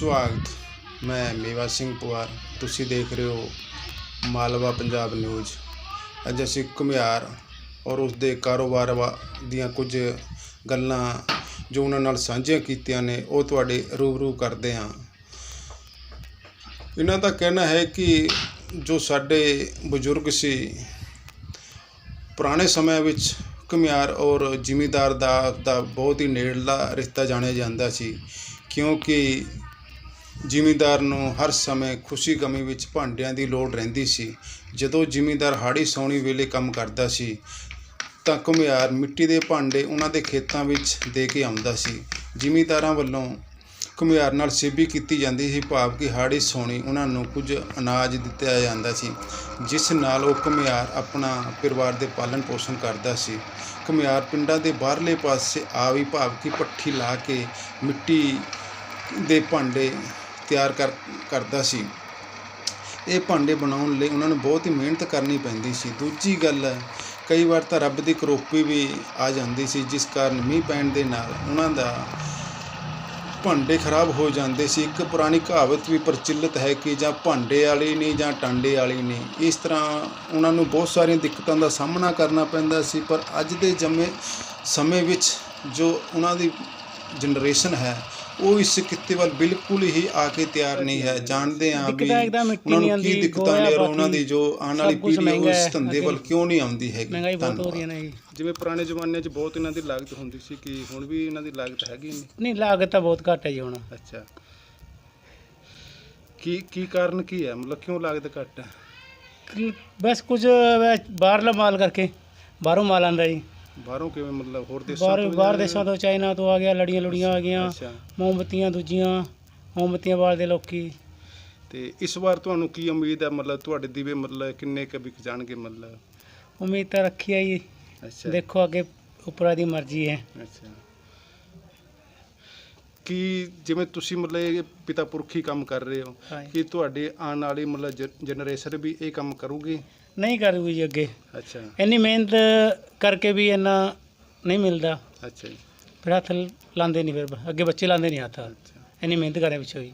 स्वागत। मैं मेवा सिंह पुआर, तुसी देख रहे हो मालवा पंजाब न्यूज़। अज असीं घुमियार और उसके कारोबार दियां कुछ गल्लां जो उन्हां नाल सांझियां कीतियां ने वो तुहाडे रूबरू करदे हां। इन्हां दा कहना है कि जो साडे बजुर्ग सी पुराने समय विच घुमियार और जिमीदार दा बहुत ही नेड़ला रिश्ता जाणिया जांदा सी, क्योंकि ਜ਼ਿਮੀਂਦਾਰ ਨੂੰ ਹਰ ਸਮੇਂ ਖੁਸ਼ੀ ਗਮੀ ਵਿੱਚ ਭਾਂਡਿਆਂ ਦੀ ਲੋੜ ਰਹਿੰਦੀ ਸੀ। ਜਦੋਂ ਜ਼ਿਮੀਂਦਾਰ ਹਾੜੀ ਸੌਣੀ ਵੇਲੇ ਕੰਮ ਕਰਦਾ ਸੀ ਤਾਂ ਘੁਮਿਆਰ ਮਿੱਟੀ ਦੇ ਭਾਂਡੇ ਉਹਨਾਂ ਦੇ ਖੇਤਾਂ ਵਿੱਚ ਦੇ ਕੇ ਆਉਂਦਾ ਸੀ। ਜ਼ਿਮੀਂਦਾਰਾਂ ਵੱਲੋਂ ਘੁਮਿਆਰ ਨਾਲ ਸੇਬੀ ਕੀਤੀ ਜਾਂਦੀ ਸੀ, ਭਾਵ ਕਿ ਹਾੜੀ ਸੌਣੀ ਉਹਨਾਂ ਨੂੰ ਕੁਝ ਅਨਾਜ ਦਿੱਤਾ ਜਾਂਦਾ ਸੀ, ਜਿਸ ਨਾਲ ਉਹ ਘੁਮਿਆਰ ਆਪਣਾ ਪਰਿਵਾਰ ਦੇ ਪਾਲਣ ਪੋਸ਼ਣ ਕਰਦਾ ਸੀ। ਘੁਮਿਆਰ ਪਿੰਡਾਂ ਦੇ ਬਾਹਰਲੇ ਪਾਸੇ ਆਵੀ ਭਾਵ ਕਿ ਭੱਠੀ ਲਾ ਕੇ ਮਿੱਟੀ ਦੇ ਭਾਂਡੇ ਤਿਆਰ ਕਰਦਾ ਸੀ। ਇਹ ਭਾਂਡੇ ਬਣਾਉਣ ਲਈ ਉਹਨਾਂ ਨੂੰ ਬਹੁਤ ਹੀ ਮਿਹਨਤ ਕਰਨੀ ਪੈਂਦੀ ਸੀ। ਦੂਜੀ ਗੱਲ, ਕਈ ਵਾਰ ਤਾਂ ਰੱਬ ਦੀ ਕਰੋਪੀ ਵੀ ਆ ਜਾਂਦੀ ਸੀ, ਜਿਸ ਕਾਰਨ ਮੀਂਹ ਪੈਣ ਦੇ ਨਾਲ ਉਹਨਾਂ ਦਾ ਭਾਂਡੇ ਖਰਾਬ ਹੋ ਜਾਂਦੇ ਸੀ। ਇੱਕ ਪੁਰਾਣੀ ਕਹਾਵਤ ਵੀ ਪ੍ਰਚਲਿਤ ਹੈ ਕਿ ਜਾਂ ਭਾਂਡੇ ਵਾਲੀ ਨਹੀਂ ਜਾਂ ਟਾਂਡੇ ਵਾਲੀ ਨਹੀਂ। ਇਸ ਤਰ੍ਹਾਂ ਉਹਨਾਂ ਨੂੰ ਬਹੁਤ ਸਾਰੀਆਂ ਦਿੱਕਤਾਂ ਦਾ ਸਾਹਮਣਾ ਕਰਨਾ ਪੈਂਦਾ ਸੀ। ਪਰ ਅੱਜ ਦੇ ਸਮੇਂ ਵਿੱਚ ਜੋ ਉਹਨਾਂ ਦੀ ਜਨਰੇਸ਼ਨ ਹੈ ਉਹ ਇਸ ਕਿੱਤੇ ਵੱਲ ਬਿਲਕੁਲ ਹੀ ਆ ਕੇ ਤਿਆਰ ਨਹੀਂ ਹੈ। ਜਾਣਦੇ ਹਾਂ ਵੀ ਉਹਨਾਂ ਨੂੰ ਕੀ ਦਿੱਕਤਾਂ ਨੇ ਔਰ ਉਹਨਾਂ ਦੀ ਜੋ ਆਉਣ ਵਾਲੀ ਪੀੜ੍ਹੀ ਉਸ ਧੰਦੇ ਵੱਲ ਕਿਉਂ ਨਹੀਂ ਆਉਂਦੀ ਹੈਗੀ। ਜਿਵੇਂ ਪੁਰਾਣੇ ਜ਼ਮਾਨੇ 'ਚ ਬਹੁਤ ਇਹਨਾਂ ਦੀ ਲਾਗਤ ਹੁੰਦੀ ਸੀ, ਕਿ ਹੁਣ ਵੀ ਇਹਨਾਂ ਦੀ ਲਾਗਤ ਹੈਗੀ ਨਹੀਂ? ਲਾਗਤ ਤਾਂ ਬਹੁਤ ਘੱਟ ਹੈ ਜੀ ਹੁਣ। ਅੱਛਾ, ਕੀ ਕਾਰਨ ਕੀ ਹੈ, ਮਤਲਬ ਕਿਉਂ ਲਾਗਤ ਘੱਟ ਹੈ? ਬਸ ਕੁਝ ਬਾਹਰਲਾ ਮਾਲ ਕਰਕੇ, ਬਾਹਰੋਂ ਮਾਲ ਆਉਂਦਾ ਜੀ। ਬਾਹਰੋਂ ਕਿਵੇਂ, ਮਤਲਬ ਹੋਰ ਦੇਸ਼ਾਂ ਤੋਂ? ਬਾਹਰ ਦੇਸ਼ਾਂ ਤੋਂ, ਚਾਈਨਾ ਤੋਂ ਆ ਗਿਆ, ਲੜੀਆਂ ਆ ਗਈਆਂ, ਮੋਮਬੱਤੀਆਂ ਦੂਜੀਆਂ ਮੋਮਬੱਤੀਆਂ ਬਾਲਦੇ ਲੋਕੀ। ਤੇ ਇਸ ਵਾਰ ਤੁਹਾਨੂੰ ਕੀ ਉਮੀਦ ਹੈ, ਮਤਲਬ ਤੁਹਾਡੇ ਦੀਵੇ ਮਤਲਬ ਕਿੰਨੇ ਕੁ ਵਿਕ ਜਾਣਗੇ? ਮਤਲਬ ਉਮੀਦ ਤਾਂ ਰੱਖੀ ਹੈ ਜੀ। ਅੱਛਾ, ਦੇਖੋ ਅੱਗੇ ਉੱਪਰਾਂ ਦੀ ਮਰਜ਼ੀ ਹੈ। ਅੱਛਾ, ਕਿ ਜਿਵੇਂ ਤੁਸੀਂ ਮਤਲਬ ਇਹ ਪਿਤਾ ਪੁਰਖੀ ਕੰਮ ਕਰ ਰਹੇ ਹੋ, ਕਿ ਤੁਹਾਡੇ ਆਉਣ ਵਾਲੀ ਮਤਲਬ ਜਨਰੇਸ਼ਨ ਵੀ ਇਹ ਕੰਮ ਕਰੂਗੀ? ਨਹੀਂ ਕਰੂਗੀ ਜੀ ਅੱਗੇ। ਅੱਛਾ, ਇੰਨੀ ਮਿਹਨਤ ਕਰਕੇ ਵੀ ਇੰਨਾ ਨਹੀਂ ਮਿਲਦਾ। ਅੱਛਾ ਜੀ, ਫਿਰ ਹੱਥ ਲਾਉਂਦੇ ਨਹੀਂ, ਫਿਰ ਅੱਗੇ ਬੱਚੇ ਲਾਉਂਦੇ ਨਹੀਂ ਹੱਥ। ਇੰਨੀ ਮਿਹਨਤ ਕਰਨ ਪਿੱਛੋਂ ਹੀ।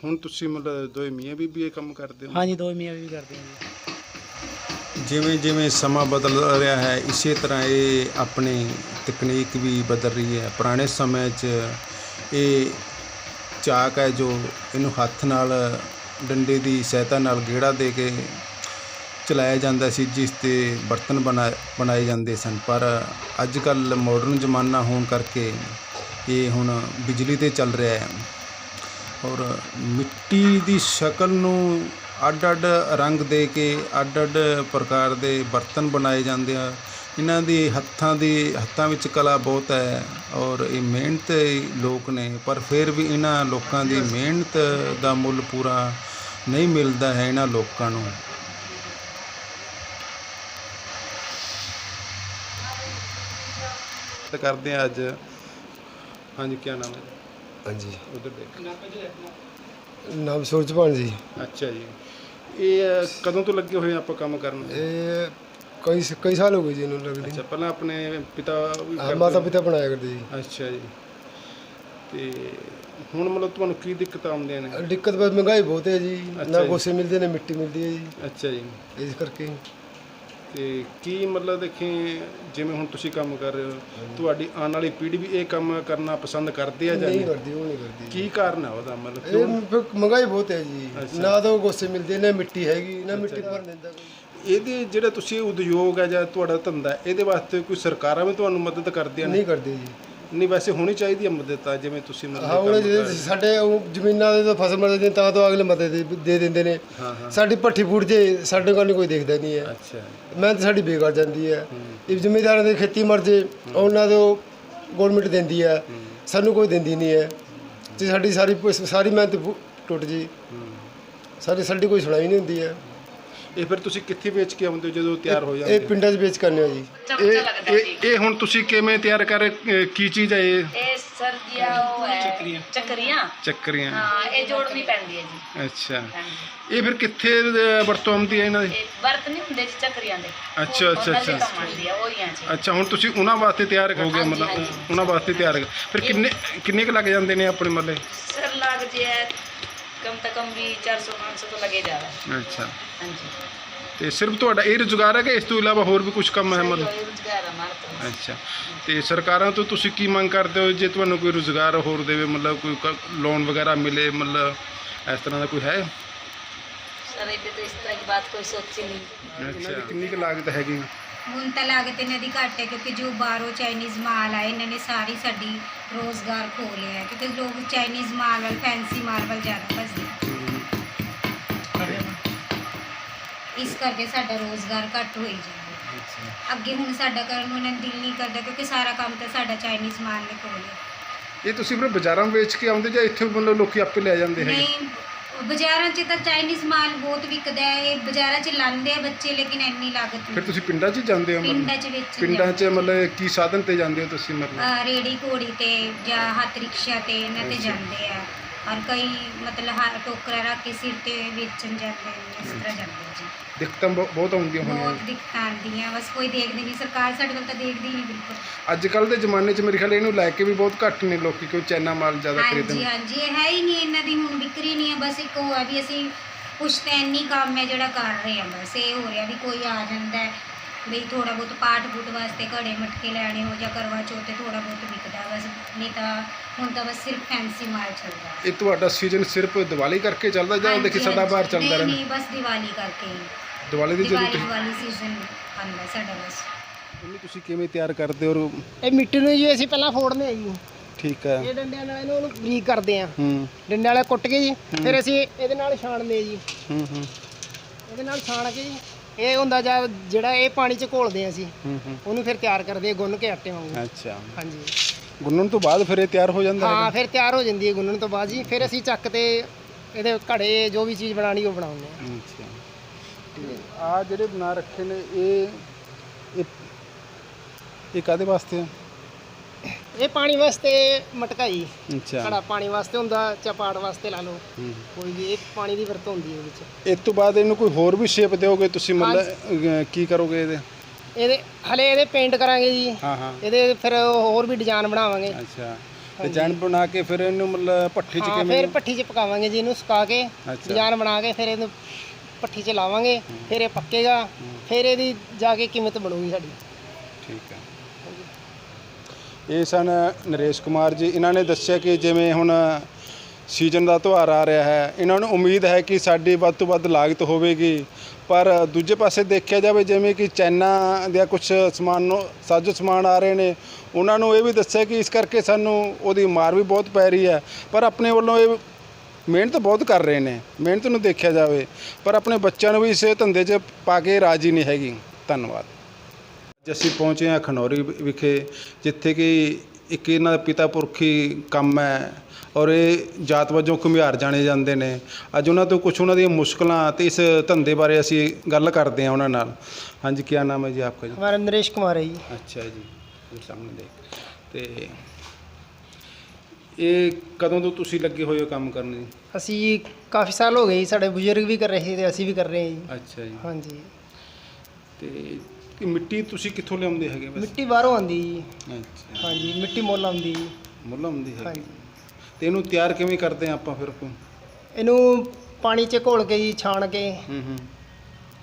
ਹੁਣ ਤੁਸੀਂ ਮਤਲਬ ਦੋਵੇਂ ਮੀਆਂ ਬੀਬੀ ਇਹ ਕੰਮ ਕਰਦੇ ਹੋ? ਹਾਂਜੀ, ਦੋਵੇਂ ਮੀਆਂ ਬੀਬੀ ਕਰਦੇ ਹਾਂ ਜੀ। ਜਿਵੇਂ ਜਿਵੇਂ ਸਮਾਂ ਬਦਲ ਰਿਹਾ ਹੈ, ਇਸੇ ਤਰ੍ਹਾਂ ਇਹ ਆਪਣੀ ਤਕਨੀਕ ਵੀ ਬਦਲ ਰਹੀ ਹੈ। ਪੁਰਾਣੇ ਸਮੇਂ 'ਚ ਇਹ ਚਾਕ ਹੈ ਜੋ ਇਹਨੂੰ ਹੱਥ ਨਾਲ ਡੰਡੇ ਦੀ ਸਹਾਇਤਾ ਨਾਲ ਗੇੜਾ ਦੇ ਕੇ ਚਲਾਇਆ ਜਾਂਦਾ ਸੀ, ਜਿਸ 'ਤੇ ਬਰਤਨ ਬਣਾਏ ਜਾਂਦੇ ਸਨ। ਪਰ ਅੱਜ ਕੱਲ੍ਹ ਮਾਡਰਨ ਜ਼ਮਾਨਾ ਹੋਣ ਕਰਕੇ ਇਹ ਹੁਣ ਬਿਜਲੀ 'ਤੇ ਚੱਲ ਰਿਹਾ ਹੈ ਔਰ ਮਿੱਟੀ ਦੀ ਸ਼ਕਲ ਨੂੰ ਅੱਡ-ਅੱਡ ਰੰਗ ਦੇ ਕੇ ਅੱਡ-ਅੱਡ ਪ੍ਰਕਾਰ ਦੇ ਬਰਤਨ ਬਣਾਏ ਜਾਂਦੇ ਆ। ਇਹਨਾਂ ਦੀ ਹੱਥਾਂ ਵਿੱਚ ਕਲਾ ਬਹੁਤ ਹੈ ਔਰ ਇਹ ਮਿਹਨਤ ਲੋਕ ਨੇ, ਪਰ ਫਿਰ ਵੀ ਇਹਨਾਂ ਲੋਕਾਂ ਦੀ ਮਿਹਨਤ ਦਾ ਮੁੱਲ ਪੂਰਾ ਨਹੀਂ ਮਿਲਦਾ ਹੈ ਇਹਨਾਂ ਲੋਕਾਂ ਨੂੰ। ਕਰਦੇ ਆ ਅੱਜ। ਹਾਂਜੀ, ਕੀ ਨਾਮ ਹੈ? ਹਾਂਜੀ, ਉਧਰ ਦੇਖ। ਨਾਮ ਸੂਰਜਪਾਲ ਜੀ। ਅੱਛਾ ਜੀ, ਇਹ ਕਦੋਂ ਤੋਂ ਲੱਗੇ ਹੋਏ ਆਪਾਂ ਕੰਮ ਕਰਨ? ਇਹ ਕਈ ਸਾਲ ਹੋ ਗਏ ਜੀ ਇਹਨੂੰ ਲੱਗਦੇ। ਅੱਛਾ, ਪਹਿਲਾਂ ਆਪਣੇ ਮਾਤਾ ਪਿਤਾ ਬਣਾਇਆ ਕਰਦੇ ਜੀ। ਅੱਛਾ ਜੀ, ਤੇ ਹੁਣ ਮਤਲਬ ਤੁਹਾਨੂੰ ਕੀ ਦਿੱਕਤ ਆਉਂਦੀਆਂ ਨੇ? ਦਿੱਕਤ ਬਸ ਮਹਿੰਗਾਈ ਬਹੁਤ ਹੈ ਜੀ, ਨਾ ਗੋਸੇ ਮਿਲਦੇ ਨੇ ਮਿੱਟੀ ਮਿਲਦੀ ਹੈ ਜੀ। ਅੱਛਾ ਜੀ, ਇਸ ਕਰਕੇ। ਤੇ ਕੀ ਮਤਲਬ ਦੇਖੀ, ਜਿਵੇਂ ਹੁਣ ਤੁਸੀਂ ਕੰਮ ਕਰ ਰਹੇ ਹੋ, ਤੁਹਾਡੀ ਆਉਣ ਵਾਲੀ ਪੀੜ੍ਹੀ ਵੀ ਇਹ ਕੰਮ ਕਰਨਾ ਪਸੰਦ ਕਰਦੀ ਹੈ ਜਾਂ ਨਹੀਂ ਕਰਦੀ? ਉਹ ਨਹੀਂ ਕਰਦੀ। ਕੀ ਕਾਰਨ ਹੈ ਉਹਦਾ? ਮਤਲਬ ਇਹ ਮਹਿੰਗਾਈ ਬਹੁਤ ਹੈ ਜੀ, ਨਾ ਤਾਂ ਗੋਸੇ ਮਿਲਦੇ ਨੇ, ਮਿੱਟੀ ਹੈਗੀ ਨਾ, ਮਿੱਟੀ ਭਰ ਦਿੰਦਾ ਕੋਈ। ਇਹਦੇ ਜਿਹੜਾ ਤੁਸੀਂ ਉਦਯੋਗ ਹੈ ਜਾਂ ਤੁਹਾਡਾ ਧੰਦਾ, ਇਹਦੇ ਵਾਸਤੇ ਕੋਈ ਸਰਕਾਰਾਂ ਵੀ ਤੁਹਾਨੂੰ ਮਦਦ ਕਰਦੀਆਂ ਨੇ? ਨਹੀਂ ਕਰਦੇ ਜੀ। ਨਹੀਂ, ਵੈਸੇ ਹੋਣੀ ਚਾਹੀਦੀ ਹੈ ਮਦਦ ਤਾਂ, ਜਿਵੇਂ ਤੁਸੀਂ ਹੁਣ ਸਾਡੇ ਉਹ ਜ਼ਮੀਨਾਂ ਦੇ ਤਾਂ ਫਸਲ ਮਰਦੇ ਤਾਂ ਅਗਲੇ ਮਦਦ ਦੇ ਦਿੰਦੇ ਨੇ। ਸਾਡੀ ਭੱਠੀ ਫੂਟ ਜੇ ਸਾਡੇ ਕੋਲ ਕੋਈ ਦੇਖਦਾ ਨਹੀਂ ਹੈ। ਅੱਛਾ, ਮਿਹਨਤ ਸਾਡੀ ਬੇਕਾਰ ਜਾਂਦੀ ਹੈ। ਇਹ ਜ਼ਿਮੀਂਦਾਰਾਂ ਦੀ ਖੇਤੀ ਮਰ ਜੇ ਉਹਨਾਂ ਤੋਂ ਗੌਰਮੈਂਟ ਦਿੰਦੀ ਹੈ, ਸਾਨੂੰ ਕੋਈ ਦਿੰਦੀ ਨਹੀਂ ਹੈ। ਤੇ ਸਾਰੀ ਮਿਹਨਤ ਟੁੱਟ ਜੀ, ਸਾਡੀ ਕੋਈ ਸੁਣਾਈ ਨਹੀਂ ਹੁੰਦੀ ਹੈ। ਇਹ ਫਿਰ ਤੁਸੀਂ ਕਿੱਥੇ ਵੇਚ ਕੇ ਆਉਂਦੇ ਹੋ ਜਦੋਂ ਤਿਆਰ ਹੋ ਜਾਂਦੇ? ਇਹ ਪਿੰਡਾਂ 'ਚ ਵੇਚ ਕਰਨੇ ਹੋ ਜੀ। ਇਹ ਹੁਣ ਤੁਸੀਂ ਕਿਵੇਂ ਤਿਆਰ ਕਰ, ਕੀ ਚੀਜ਼ ਹੈ ਇਹ? ਇਹ ਸਰ ਜੀ ਉਹ ਹੈ ਚੱਕਰੀਆਂ। ਹਾਂ, ਇਹ ਜੋੜਨੀ ਪੈਂਦੀ ਹੈ ਜੀ। ਅੱਛਾ, ਇਹ ਫਿਰ ਕਿੱਥੇ ਵਰਤੋਂ ਆਉਂਦੀ ਹੈ ਇਹਨਾਂ ਦੀ? ਵਰਤ ਨਹੀਂ ਹੁੰਦੇ ਜੀ ਚੱਕਰੀਆਂ ਦੇ। ਅੱਛਾ, ਅੱਛਾ, ਹੁਣ ਤੁਸੀਂ ਉਹਨਾਂ ਵਾਸਤੇ ਤਿਆਰ ਹੋ ਗਏ, ਮਤਲਬ ਉਹਨਾਂ ਵਾਸਤੇ ਤਿਆਰ। ਫਿਰ ਕਿੰਨੇ ਕੁ ਲੱਗ ਜਾਂਦੇ ਨੇ ਆਪਣੇ ਮੱਲੇ? ਸਰ ਲੱਗ बच्चे हैं, कम से कम भी 400-500 तो लगे जा रहा है। ਅੱਛਾ हाँ जी, ਤੇ ਸਿਰਫ ਤੁਹਾਡਾ ਇਹ ਰੁਜ਼ਗਾਰ ਹੈ ਕਿ ਇਸ ਤੋਂ ਇਲਾਵਾ ਹੋਰ ਵੀ ਕੁਝ ਕੰਮ ਹੈ सही ਮਤਲਬ? वही रोजगार हमारा तो। ਅੱਛਾ ਤੇ ਸਰਕਾਰਾਂ ਤੋਂ ਤੁਸੀਂ ਕੀ ਮੰਗ ਕਰਦੇ ਹੋ ਜੇ ਤੁਹਾਨੂੰ ਕੋਈ ਰੁਜ਼ਗਾਰ ਹੋਰ ਦੇਵੇ, ਮਤਲਬ ਕੋਈ ਲੋਨ ਵਗੈਰਾ ਮਿਲੇ, ਮਤਲਬ ਇਸ ਤਰ੍ਹਾਂ ਦਾ ਕੋਈ ਹੈ? सर अभी तो इस तरह की बात कोई सोची नहीं। ਅੱਛਾ ਕਿੰਨੀ ਕੁ ਲਾਗਤ ਹੈਗੀ? ਹੁਣ ਤਾਂ ਲਾਗਤ ਇਹਨਾਂ ਦੀ ਘੱਟ ਹੈ ਕਿਉਂਕਿ ਜੋ ਬਾਹਰੋਂ ਚਾਈਨੀਜ਼ ਮਾਲ ਆਏ ਇਹਨਾਂ ਨੇ ਸਾਰੀ ਸਾਡੀ ਰੋਜ਼ਗਾਰ ਖੋ ਲਿਆ ਹੈ ਕਿਉਂਕਿ ਲੋਕ ਚਾਈਨੀਜ਼ ਮਾਲ ਵੱਲ ਫੈਂਸੀ ਮਾਲ ਵੱਲ ਜ਼ਿਆਦਾ ਭੱਜਦੇ ਇਸ ਕਰਕੇ ਸਾਡਾ ਰੋਜ਼ਗਾਰ ਘੱਟ ਹੋਈ ਜਾਂਦਾ ਅੱਗੇ ਹੁਣ ਸਾਡਾ ਕਰਨ ਨੂੰ ਇਹਨਾਂ ਨੂੰ ਦਿਲ ਨਹੀਂ ਕਰਦਾ ਕਿਉਂਕਿ ਸਾਰਾ ਕੰਮ ਤਾਂ ਸਾਡਾ ਚਾਈਨੀਜ਼ ਮਾਲ ਨੇ ਖੋ ਲਿਆ ਇਹ ਤੁਸੀਂ ਫਿਰ ਬਾਜ਼ਾਰਾਂ ਵੇਚ ਕੇ ਆਉਂਦੇ ਜਾਂ ਇੱਥੇ ਮਤਲਬ ਲੋਕੀ ਆਪੇ ਲੈ ਜਾਂਦੇ ਹੈਗੇ? ਨਹੀਂ ਬਾਜ਼ਾਰਾਂ 'ਚ ਤਾਂ ਚਾਈਨੀਜ਼ ਮਾਲ ਬਹੁਤ ਵਿਕਦਾ ਹੈ ਇਹ ਬਾਜ਼ਾਰਾਂ 'ਚ ਲਾਉਂਦੇ ਆ ਬੱਚੇ ਲੇਕਿਨ ਇੰਨੀ ਲਾਗਤ ਫਿਰ ਨਹੀਂ ਤੁਸੀਂ ਪਿੰਡਾਂ 'ਚ ਹੀ ਜਾਂਦੇ ਹੋ ਮਤਲਬ? ਪਿੰਡਾਂ 'ਚ ਵਿੱਚ ਪਿੰਡਾਂ 'ਚ ਮਤਲਬ ਕੀ ਸਾਧਨ ਤੇ ਜਾਂਦੇ ਹੋ ਤੁਸੀਂ ਮਤਲਬ? ਰੇੜੀ ਘੋੜੀ ਤੇ ਜਾਂ ਹੱਥ ਰਿਕਸ਼ਾ ਤੇ ਇਹਨਾਂ ਤੇ ਜਾਂਦੇ ਆ ਔਰ ਕਈ ਮਤਲਬ ਟੋਕਰਾ ਰੱਖ ਕੇ ਸਿਰ ਤੇ ਵੇਚਣ ਜਾਂਦੇ ਨੇ ਇਸ ਤਰ੍ਹਾਂ ਜਾਂਦੇ ਜੀ ਦਿੱਕਤਾਂ ਬਹੁਤ ਆਉਂਦੀਆਂ ਹੋਣੀਆਂ। ਬਹੁਤ ਦਿੱਕਤਾਂ ਆਉਂਦੀਆਂ ਬਸ ਕੋਈ ਦੇਖਦੀ ਨਹੀਂ ਸਰਕਾਰ ਸਾਡੇ ਵੱਲ ਤਾਂ ਦੇਖਦੀ ਨਹੀਂ ਬਿਲਕੁਲ ਅੱਜ ਕੱਲ ਦੇ ਜ਼ਮਾਨੇ 'ਚ ਮੇਰੇ ਖਿਆਲ ਇਹਨੂੰ ਲੈ ਕੇ ਵੀ ਬਹੁਤ ਘੱਟ ਨੇ ਲੋਕੀ, ਕਿਉਂ ਚਾਈਨਾ ਮਾਲ ਜ਼ਿਆਦਾ ਖਰੀਦਣ। ਹਾਂਜੀ ਹਾਂਜੀ ਇਹ ਹੈ ਹੀ ਨਹੀਂ ਇਹਨਾਂ ਦੀ ਹੁਣ ਵਿਕਰੀ ਨਹੀਂ ਹੈ ਬਸ ਇੱਕ ਉਹ ਹੈ ਵੀ ਅਸੀਂ ਪੁਸ਼ਤੈਨੀ ਕੰਮ ਹੈ ਜਿਹੜਾ ਕਰ ਰਹੇ ਹਾਂ ਬਸ ਇਹ ਹੋ ਰਿਹਾ ਵੀ ਕੋਈ ਆ ਜਾਂਦਾ ਹੈ ਵੀ ਥੋੜਾ ਬਹੁਤ ਪਾਠ ਪੂਠ ਵਾਸਤੇ ਘੜੇ ਮਟਕੇ ਲੈਣੇ ਹੋ ਜਾਂ ਕਰਵਾ ਚੌਥ ਤੇ ਥੋੜਾ ਬਹੁਤ ਵਿਕਦਾ ਬਸ ਨਹੀਂ ਤਾਂ ਹੁਣ ਤਾਂ ਬਸ ਸਿਰਫ ਫੈਂਸੀ ਮਾਲ ਚੱਲਦਾ ਇਹ ਤੁਹਾਡਾ ਸੀਜ਼ਨ ਸਿਰਫ ਦੀਵਾਲੀ ਕਰਕੇ ਚੱਲਦਾ ਜਾਂ ਦੇਖੀ ਸਦਾ ਬਾਹਰ ਚੱਲਦਾ ਨਹੀਂ ਰਹਿੰਦਾ? ਨਹੀਂ ਬਸ ਦੀਵਾਲੀ ਕਰਕੇ ਹੀ ਦੀਵਾਲੀ ਦੀ ਜ਼ਰੂਰਤ ਹੈ। ਦੀਵਾਲੀ ਸੀਜ਼ਨ ਆਉਂਦਾ ਸਾਡਾ ਬਸ ਮੰਮੀ ਤੁਸੀਂ ਕਿਵੇਂ ਤਿਆਰ ਕਰਦੇ ਹੋ? ਇਹ ਮਿੱਟੀ ਨੂੰ ਜੀ ਅਸੀਂ ਪਹਿਲਾਂ ਫੋੜਦੇ ਆ ਜੀ ਠੀਕ ਹੈ। ਇਹ ਡੰਡਿਆਂ ਨਾਲ ਇਹਨੂੰ ਬਰੀਕ ਕਰਦੇ ਆ ਹੂੰ ਡੰਡਿਆਂ ਨਾਲ ਕੁੱਟ ਕੇ ਜੀ ਫਿਰ ਅਸੀਂ ਇਹਦੇ ਨਾਲ ਛਾਣਦੇ ਜੀ ਹੂੰ ਹੂੰ ਇਹਦੇ ਨਾਲ ਛਾਣ ਕੇ ਜੀ ਇਹ ਹੁੰਦਾ ਜਿਹੜਾ ਇਹ ਪਾਣੀ 'ਚ ਘੋਲਦੇ ਆ ਅਸੀਂ ਹੂੰ ਹੂੰ ਉਹਨੂੰ ਫਿਰ ਤਿਆਰ ਕਰਦੇ ਆ ਗੁੰਨ ਕੇ ਆਟੇ ਵਾਂਗੂ ਅੱਛਾ। ਹਾਂਜੀ ਗੁੰਨਣ ਤੋਂ ਬਾਅਦ ਫਿਰ ਇਹ ਤਿਆਰ ਹੋ ਜਾਂਦਾ ਹਾਂ ਫਿਰ ਤਿਆਰ ਹੋ ਜਾਂਦੀ ਹੈ ਗੁੰਨਣ ਤੋਂ ਬਾਅਦ ਜੀ ਫਿਰ ਅਸੀਂ ਚੱਕ ਤੇ ਇਹਦੇ ਘੜੇ ਜੋ ਵੀ ਚੀਜ਼ ਬਣਾਉਣੀ ਉਹ ਬਣਾਉਂਦੇ ਆ ਅੱਛਾ। ਆ ਜਿਹੜੇ ਬਣਾ ਰੱਖੇ ਨੇ ਇਹ ਕਾਦੇ ਵਾਸਤੇ ਆ? ਇਹ ਪਾਣੀ ਵਾਸਤੇ ਮਟਕਾ ਜੀ ਅੱਛਾ। ਘੜਾ ਪਾਣੀ ਵਾਸਤੇ ਹੁੰਦਾ ਚਪਾੜ ਵਾਸਤੇ ਲਾ ਲਓ ਹੂੰ। ਕੋਈ ਵੀ ਇਹ ਪਾਣੀ ਦੀ ਵਰਤੋਂ ਹੁੰਦੀ ਹੈ ਵਿੱਚ ਇਸ ਤੋਂ ਬਾਅਦ ਇਹਨੂੰ ਕੋਈ ਹੋਰ ਵੀ ਸ਼ੇਪ ਦਿਓਗੇ ਤੁਸੀਂ, ਮਤਲਬ ਕੀ ਕਰੋਗੇ ਇਹਦੇ? ਹਲੇ ਇਹਦੇ ਪੇਂਟ ਕਰਾਂਗੇ ਜੀ ਹਾਂ ਹਾਂ ਇਹਦੇ ਫਿਰ ਹੋਰ ਵੀ ਡਿਜ਼ਾਈਨ ਬਣਾਵਾਂਗੇ ਅੱਛਾ। ਡਿਜ਼ਾਈਨ ਬਣਾ ਕੇ ਫਿਰ ਇਹਨੂੰ ਮਤਲਬ ਭੱਠੀ 'ਚ ਹਾਂ ਕਿਵੇਂ? ਫਿਰ ਭੱਠੀ 'ਚ ਪਕਾਵਾਂਗੇ ਜੀ ਇਹਨੂੰ ਸੁਕਾ ਕੇ ਅੱਛਾ। ਡਿਜ਼ਾਈਨ ਬਣਾ ਕੇ ਫਿਰ ਇਹਨੂੰ ਭੱਠੀ 'ਚ ਲਾਵਾਂਗੇ ਫਿਰ ਇਹ ਪੱਕੇਗਾ ਫਿਰ ਇਹਦੀ ਜਾ ਕੇ ਕੀਮਤ ਬਣੂਗੀ ਸਾਡੀ। ਠੀਕ ਹੈ। ਇਹ ਸਨ ਨਰੇਸ਼ ਕੁਮਾਰ ਜੀ। ਇਹਨਾਂ ਨੇ ਦੱਸਿਆ ਕਿ ਜਿਵੇਂ ਹੁਣ ਸੀਜ਼ਨ ਦਾ ਤਿਉਹਾਰ ਆ ਰਿਹਾ ਹੈ, ਇਹਨਾਂ ਨੂੰ ਉਮੀਦ ਹੈ ਕਿ ਸਾਡੀ ਵੱਧ ਤੋਂ ਵੱਧ ਲਾਗਤ ਹੋਵੇਗੀ, ਪਰ ਦੂਜੇ ਪਾਸੇ ਦੇਖਿਆ ਜਾਵੇ ਜਿਵੇਂ ਕਿ ਚਾਈਨਾ ਦੇ ਕੁਝ ਸਾਜੋ ਸਮਾਨ ਆ ਰਹੇ ਨੇ, ਉਹਨਾਂ ਨੂੰ ਇਹ ਵੀ ਦੱਸਿਆ ਕਿ ਇਸ ਕਰਕੇ ਸਾਨੂੰ ਉਹਦੀ ਮਾਰ ਵੀ ਬਹੁਤ ਪੈ ਰਹੀ ਹੈ, ਪਰ ਆਪਣੇ ਵੱਲੋਂ ਇਹ ਮਿਹਨਤ ਬਹੁਤ ਕਰ ਰਹੇ ਨੇ। ਮਿਹਨਤ ਨੂੰ ਦੇਖਿਆ ਜਾਵੇ ਪਰ ਆਪਣੇ ਬੱਚਿਆਂ ਨੂੰ ਵੀ ਇਸ ਧੰਦੇ 'ਚ ਪਾ ਕੇ ਰਾਜੀ ਨਹੀਂ ਹੈਗੀ। ਧੰਨਵਾਦ। ਅੱਜ ਅਸੀਂ ਪਹੁੰਚੇ ਹਾਂ ਖਨੌਰੀ ਵਿਖੇ, ਜਿੱਥੇ ਕਿ ਇੱਕ ਇਹਨਾਂ ਦਾ ਪਿਤਾ ਪੁਰਖੀ ਕੰਮ ਹੈ ਔਰ ਇਹ ਜਾਤ ਵਜੋਂ ਘੁਮਿਆਰ ਜਾਣੇ ਜਾਂਦੇ ਨੇ। ਅੱਜ ਉਹਨਾਂ ਤੋਂ ਕੁਝ ਉਹਨਾਂ ਦੀਆਂ ਮੁਸ਼ਕਲਾਂ ਤੇ ਇਸ ਧੰਦੇ ਬਾਰੇ ਅਸੀਂ ਗੱਲ ਕਰਦੇ ਹਾਂ ਉਹਨਾਂ ਨਾਲ। ਹਾਂਜੀ, ਕੀ ਨਾਮ ਹੈ ਜੀ ਆਪਕਾ? ਜੀ ਹਮਾਰਾ ਨਰੇਸ਼ ਕੁਮਾਰ ਹੈ ਜੀ। ਅੱਛਾ ਜੀ, ਸਾਹਮਣੇ ਦੇਖ। ਤੇ ਇਹ ਕਦੋਂ ਤੋਂ ਤੁਸੀਂ ਲੱਗੇ ਹੋਏ ਹੋ ਕੰਮ ਕਰਨ ਜੀ? ਅਸੀਂ ਕਾਫੀ ਸਾਲ ਹੋ ਗਏ ਜੀ, ਸਾਡੇ ਬਜ਼ੁਰਗ ਵੀ ਕਰ ਰਹੇ ਸੀ ਤੇ ਅਸੀਂ ਵੀ ਕਰ ਰਹੇ ਹਾਂ ਜੀ। ਅੱਛਾ ਜੀ। ਹਾਂਜੀ ਤੇ ਇਹ ਮਿੱਟੀ ਤੁਸੀਂ ਕਿੱਥੋਂ ਲਿਆਉਂਦੇ ਹੈਗੇ? ਵੈਸੇ ਮਿੱਟੀ ਬਾਹਰੋਂ ਆਉਂਦੀ ਜੀ। ਅੱਛਾ, ਹਾਂਜੀ ਮਿੱਟੀ ਮੁੱਲ ਆਉਂਦੀ ਜੀ। ਮੁੱਲ ਆਉਂਦੀ ਹੈਗੀ। ਹਾਂਜੀ ਤੇ ਇਹਨੂੰ ਤਿਆਰ ਕਿਵੇਂ ਕਰਦੇ ਆ ਆਪਾਂ ਫਿਰ? ਇਹਨੂੰ ਪਾਣੀ 'ਚ ਘੋਲ ਕੇ ਜੀ ਛਾਣ ਕੇ ਹੂੰ ਹੂੰ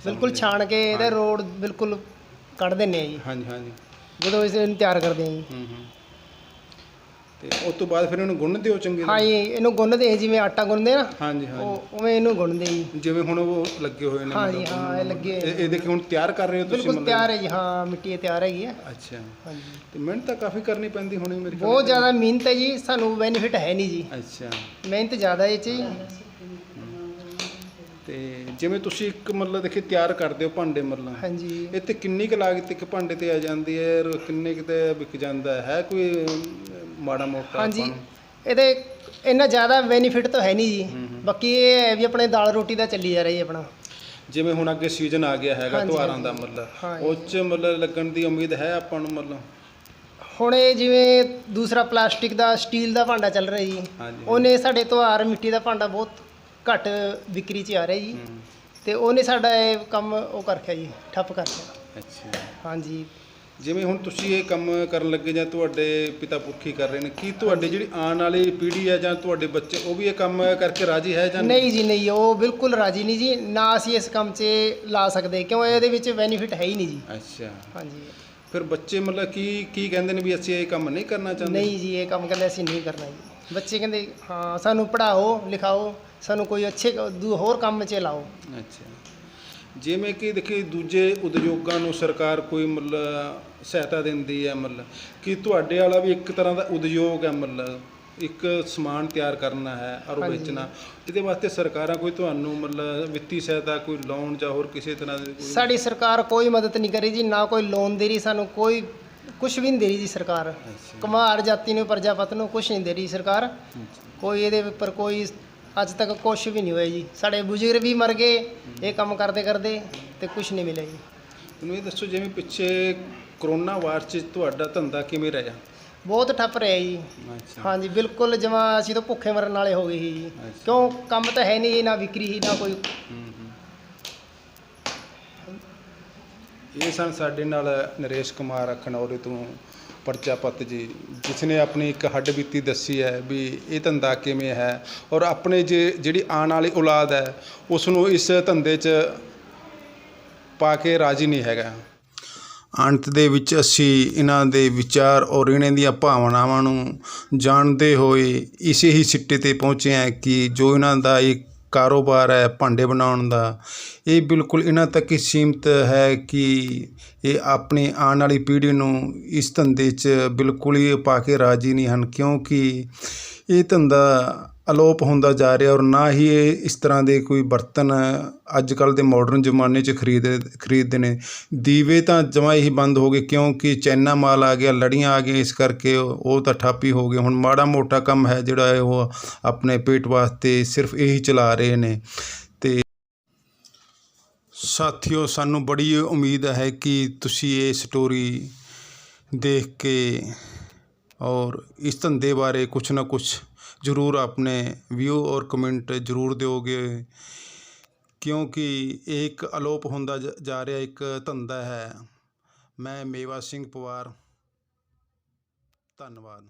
ਬਿਲਕੁਲ ਛਾਣ ਕੇ ਇਹਦਾ ਰੋਡ ਬਿਲਕੁਲ ਕੱਢ ਦਿੰਦੇ ਆ ਜੀ ਹਾਂਜੀ ਹਾਂਜੀ ਜਦੋਂ ਇਸ ਨੂੰ ਤਿਆਰ ਕਰਦੇ ਆ ਜੀ। ਹੂੰ ਹੂੰ ਤੇ ਉਸ ਤੋਂ ਬਾਅਦ ਫਿਰ ਇਹਨੂੰ ਗੁੰਨਦੇ ਹੋ ਚੰਗੇ ਹਾਂ ਜੀ ਇਹਨੂੰ ਗੁੰਨਦੇ ਆ ਜਿਵੇਂ ਆਟਾ ਗੁੰਨਦੇ ਨਾ ਹਾਂਜੀ ਹਾਂਜੀ, ਉਵੇਂ ਇਹਨੂੰ ਗੁੰਨਦੇ ਜੀ। ਜਿਵੇਂ ਹੁਣ ਉਹ ਲੱਗੇ ਹੋਏ ਨੇ ਹਾਂ ਜੀ ਮਤਲਬ ਹਾਂ ਇਹ ਲੱਗੇ ਇਹ ਦੇਖੋ ਹੁਣ ਤਿਆਰ ਕਰ ਰਹੇ ਹੋ ਤੁਸੀਂ ਬਿਲਕੁਲ ਤਿਆਰ ਹੈ ਜੀ। ਹਾਂ ਮਿੱਟੀ ਇਹ ਤਿਆਰ ਹੈਗੀ ਹੈ। ਅੱਛਾ। ਹਾਂਜੀ ਤੇ ਮਿਹਨਤ ਤਾਂ ਕਾਫੀ ਕਰਨੀ ਪੈਂਦੀ ਹੋਣੀ ਮੇਰੇ ਖਿਆਲ ਬਹੁਤ ਜ਼ਿਆਦਾ ਮਿਹਨਤ ਹੈ ਜੀ, ਸਾਨੂੰ ਬੈਨੀਫਿਟ ਹੈ ਨਹੀਂ ਜੀ, ਅੱਛਾ। ਮਿਹਨਤ ਜ਼ਿਆਦਾ ਇਹ 'ਚ ਜੀ। ਤੇ ਜਿਵੇਂ ਤੁਸੀਂ ਇੱਕ ਮਤਲਬ ਦੇਖੇ ਤਿਆਰ ਕਰਦੇ ਹੋ ਭਾਂਡੇ, ਮਤਲਬ ਹਾਂਜੀ ਇੱਥੇ ਕਿੰਨੀ ਕੁ ਲਾਗਤ ਇੱਕ ਭਾਂਡੇ ਤੇ ਆ ਜਾਂਦੀ ਹੈ ਔਰ ਕਿੰਨੇ ਕਿਤੇ ਵਿਕ ਜਾਂਦਾ ਹੈ? ਕੋਈ ਮਾੜਾ ਮੋਟਾ ਹਾਂਜੀ ਆਪਾਂ ਨੂੰ? ਇਹਦੇ ਇੰਨਾ ਜ਼ਿਆਦਾ ਬੈਨੀਫਿਟ ਤਾਂ ਹੈ ਨਹੀਂ ਜੀ। ਬਾਕੀ ਇਹ ਹੈ ਵੀ ਆਪਣੇ ਦਾਲ ਰੋਟੀ ਦਾ ਚੱਲੀ ਜਾ ਰਹੀ ਹੈ ਆਪਣਾ। ਜਿਵੇਂ ਹੁਣ ਅੱਗੇ ਸੀਜ਼ਨ ਆ ਗਿਆ ਹੈਗਾ ਹਾਂਜੀ, ਤਿਉਹਾਰਾਂ ਹਾਂਜੀ। ਦਾ, ਮਤਲਬ ਹਾਂਜੀ। ਉਹ 'ਚ ਮਤਲਬ ਲੱਗਣ ਦੀ ਉਮੀਦ ਹੈ ਆਪਾਂ ਨੂੰ? ਮਤਲਬ ਹੁਣ ਇਹ ਜਿਵੇਂ ਦੂਸਰਾ ਪਲਾਸਟਿਕ ਦਾ ਸਟੀਲ ਦਾ ਭਾਂਡਾ ਚੱਲ ਰਿਹਾ ਜੀ, ਹਾਂਜੀ। ਉਹਨੇ ਸਾਡੇ ਤਿਉਹਾਰ ਮਿੱਟੀ ਦਾ ਭਾਂਡਾ ਬਹੁਤ ਘੱਟ ਵਿਕਰੀ 'ਚ ਆ ਰਿਹਾ ਜੀ, ਤੇ ਉਹਨੇ ਸਾਡਾ ਇਹ ਕੰਮ ਉਹ ਕਰ ਰੱਖਿਆ ਜੀ, ਠੱਪ ਕਰ ਰੱਖਿਆ। ਅੱਛਾ। ਹਾਂਜੀ ਜਿਵੇਂ ਹੁਣ ਤੁਸੀਂ ਇਹ ਕੰਮ ਕਰਨ ਲੱਗੇ ਜਾਂ ਤੁਹਾਡੇ ਪਿਤਾ ਪੁਰਖੀ ਕਰ ਰਹੇ ਨੇ, ਕੀ ਤੁਹਾਡੇ ਜਿਹੜੀ ਆਉਣ ਵਾਲੀ ਪੀੜ੍ਹੀ ਹੈ ਜਾਂ ਤੁਹਾਡੇ ਬੱਚੇ ਉਹ ਵੀ ਇਹ ਕੰਮ ਕਰਕੇ ਰਾਜੀ ਹੈ ਜਾਂ ਨਹੀਂ ਜੀ ਨਹੀਂ, ਉਹ ਬਿਲਕੁਲ ਰਾਜੀ ਨਹੀਂ ਜੀ, ਨਾ ਅਸੀਂ ਇਸ ਕੰਮ 'ਚ ਲਾ ਸਕਦੇ ਕਿਉਂ ਇਹਦੇ ਵਿੱਚ ਬੈਨੀਫਿਟ ਹੈ ਹੀ ਨਹੀਂ ਜੀ। ਅੱਛਾ, ਹਾਂਜੀ, ਫਿਰ ਬੱਚੇ ਮਤਲਬ ਕੀ ਕਹਿੰਦੇ ਨੇ ਵੀ ਅਸੀਂ ਇਹ ਕੰਮ ਨਹੀਂ ਕਰਨਾ ਚਾਹੁੰਦੇ? ਨਹੀਂ ਜੀ, ਇਹ ਕੰਮ ਕਹਿੰਦੇ ਅਸੀਂ ਨਹੀਂ ਕਰਨਾ ਜੀ। ਬੱਚੇ ਕਹਿੰਦੇ ਹਾਂ ਸਾਨੂੰ ਪੜ੍ਹਾਓ ਲਿਖਾਓ, ਸਾਨੂੰ ਕੋਈ ਅੱਛੇ ਹੋਰ ਕੰਮ 'ਚ ਲਾਓ। ਅੱਛਾ, ਜਿਵੇਂ ਕਿ ਦੇਖੀ ਦੂਜੇ ਉਦਯੋਗਾਂ ਨੂੰ ਸਰਕਾਰ ਕੋਈ ਮਤਲਬ ਸਹਾਇਤਾ ਦਿੰਦੀ ਹੈ, ਮਤਲਬ ਕਿ ਤੁਹਾਡੇ ਵਾਲਾ ਵੀ ਇੱਕ ਤਰ੍ਹਾਂ ਦਾ ਉਦਯੋਗ ਹੈ, ਮਤਲਬ ਇੱਕ ਸਮਾਨ ਤਿਆਰ ਕਰਨਾ ਹੈ ਔਰ ਵੇਚਣਾ, ਇਹਦੇ ਵਾਸਤੇ ਸਰਕਾਰਾਂ ਕੋਈ ਤੁਹਾਨੂੰ ਮਤਲਬ ਵਿੱਤੀ ਸਹਾਇਤਾ, ਕੋਈ ਲੋਨ ਜਾਂ ਹੋਰ ਕਿਸੇ ਤਰ੍ਹਾਂ ਦੀ ਕੋਈ? ਸਾਡੀ ਸਰਕਾਰ ਕੋਈ ਮਦਦ ਨਹੀਂ ਕਰੀ ਜੀ, ਨਾ ਕੋਈ ਲੋਨ ਦੇ ਰਹੀ ਸਾਨੂੰ, ਕੋਈ ਕੁਝ ਵੀ ਨਹੀਂ ਦੇ ਰਹੀ ਜੀ ਸਰਕਾਰ। ਕੁਮਾਰ ਜਾਤੀ ਨੂੰ ਪ੍ਰਜਾਪਤ ਨੂੰ ਕੁਝ ਨਹੀਂ ਦੇ ਰਹੀ ਸਰਕਾਰ, ਕੋਈ ਇਹਦੇ ਉੱਪਰ ਕੋਈ ਅੱਜ ਤੱਕ ਕੁਛ ਵੀ ਨਹੀਂ ਹੋਇਆ ਜੀ। ਸਾਡੇ ਬਜ਼ੁਰਗ ਵੀ ਮਰ ਗਏ ਇਹ ਕੰਮ ਕਰਦੇ ਕਰਦੇ ਤੇ ਕੁਛ ਨਹੀਂ ਮਿਲਿਆ ਜੀ। ਮੈਨੂੰ ਇਹ ਦੱਸੋ, ਜਿਵੇਂ ਪਿੱਛੇ ਕਰੋਨਾ ਵਾਰ 'ਚ ਤੁਹਾਡਾ ਧੰਦਾ ਕਿਵੇਂ ਰਿਹਾ? ਬਹੁਤ ਠੱਪ ਰਿਹਾ ਜੀ। ਅੱਛਾ, ਹਾਂਜੀ ਬਿਲਕੁਲ, ਜਮਾਂ ਅਸੀਂ ਤਾਂ ਭੁੱਖੇ ਮਰਨ ਵਾਲੇ ਹੋ ਗਏ ਸੀ ਜੀ, ਕਿਉਂ ਕੰਮ ਤਾਂ ਹੈ ਨਹੀਂ, ਨਾ ਵਿਕਰੀ ਸੀ ਨਾ ਕੋਈ। ਇਹ ਸਨ ਸਾਡੇ ਨਾਲ ਨਰੇਸ਼ ਕੁਮਾਰ ਖਨੌਰੀ ਤੋਂ ਪ੍ਰਜਾਪਤ ਜੀ, ਜਿਸ ਨੇ ਆਪਣੀ ਇੱਕ ਹੱਡਬੀਤੀ ਦੱਸੀ ਹੈ ਵੀ ਇਹ ਧੰਦਾ ਕਿਵੇਂ ਹੈ ਔਰ ਆਪਣੇ ਜਿਹੜੀ ਆਉਣ ਵਾਲੀ ਔਲਾਦ ਹੈ ਉਸ ਨੂੰ ਇਸ ਧੰਦੇ 'ਚ ਪਾ ਕੇ ਰਾਜੀ ਨਹੀਂ ਹੈਗਾ। ਅੰਤ ਦੇ ਵਿੱਚ ਅਸੀਂ ਇਹਨਾਂ ਦੇ ਵਿਚਾਰ ਔਰ ਇਹਨਾਂ ਦੀਆਂ ਭਾਵਨਾਵਾਂ ਨੂੰ ਜਾਣਦੇ ਹੋਏ ਇਸੇ ਹੀ ਸਿੱਟੇ 'ਤੇ ਪਹੁੰਚੇ ਹਾਂ ਕਿ ਜੋ ਇਹਨਾਂ ਦਾ ਇੱਕ ਕਾਰੋਬਾਰ ਹੈ ਭਾਂਡੇ ਬਣਾਉਣ ਦਾ, ਇਹ ਬਿਲਕੁਲ ਇਹਨਾਂ ਤੱਕ ਹੀ ਸੀਮਿਤ ਹੈ ਕਿ ਇਹ ਆਪਣੀ ਆਉਣ ਵਾਲੀ ਪੀੜ੍ਹੀ ਨੂੰ ਇਸ ਧੰਦੇ 'ਚ ਬਿਲਕੁਲ ਹੀ ਪਾ ਕੇ ਰਾਜੀ ਨਹੀਂ ਹਨ, ਕਿਉਂਕਿ ਇਹ ਧੰਦਾ ਅਲੋਪ ਹੁੰਦਾ ਜਾ ਰਿਹਾ ਔਰ ਨਾ ਹੀ ਇਹ ਇਸ ਤਰ੍ਹਾਂ ਦੇ ਕੋਈ ਬਰਤਨ ਅੱਜ ਕੱਲ੍ਹ ਦੇ ਮਾਡਰਨ ਜ਼ਮਾਨੇ 'ਚ ਖਰੀਦਦੇ ਨੇ। ਦੀਵੇ ਤਾਂ ਜਮਾਂ ਹੀ ਬੰਦ ਹੋ ਗਏ ਕਿਉਂਕਿ ਚਾਈਨਾ ਮਾਲ ਆ ਗਿਆ, ਲੜੀਆਂ ਆ ਗਈਆਂ, ਇਸ ਕਰਕੇ ਉਹ ਤਾਂ ਠੱਪ ਹੀ ਹੋ ਗਏ। ਹੁਣ ਮਾੜਾ ਮੋਟਾ ਕੰਮ ਹੈ ਜਿਹੜਾ ਹੈ ਉਹ ਆਪਣੇ ਪੇਟ ਵਾਸਤੇ ਸਿਰਫ ਇਹੀ ਚਲਾ ਰਹੇ ਨੇ। ਤੇ ਸਾਥੀਓ, ਸਾਨੂੰ ਬੜੀ ਉਮੀਦ ਹੈ ਕਿ ਤੁਸੀਂ ਇਹ ਸਟੋਰੀ ਦੇਖ ਕੇ ਔਰ ਇਸ ਧੰਦੇ ਬਾਰੇ ਕੁਛ ਨਾ ਕੁਛ ਜ਼ਰੂਰ ਆਪਣੇ ਵਿਊ ਔਰ ਕਮੈਂਟ ਜ਼ਰੂਰ ਦਿਓਗੇ, ਕਿਉਂਕਿ ਇਹ ਇੱਕ ਅਲੋਪ ਹੁੰਦਾ ਜਾ ਰਿਹਾ ਇੱਕ ਧੰਦਾ ਹੈ। ਮੈਂ ਮੇਵਾ ਸਿੰਘ ਪਵਾਰ, ਧੰਨਵਾਦ।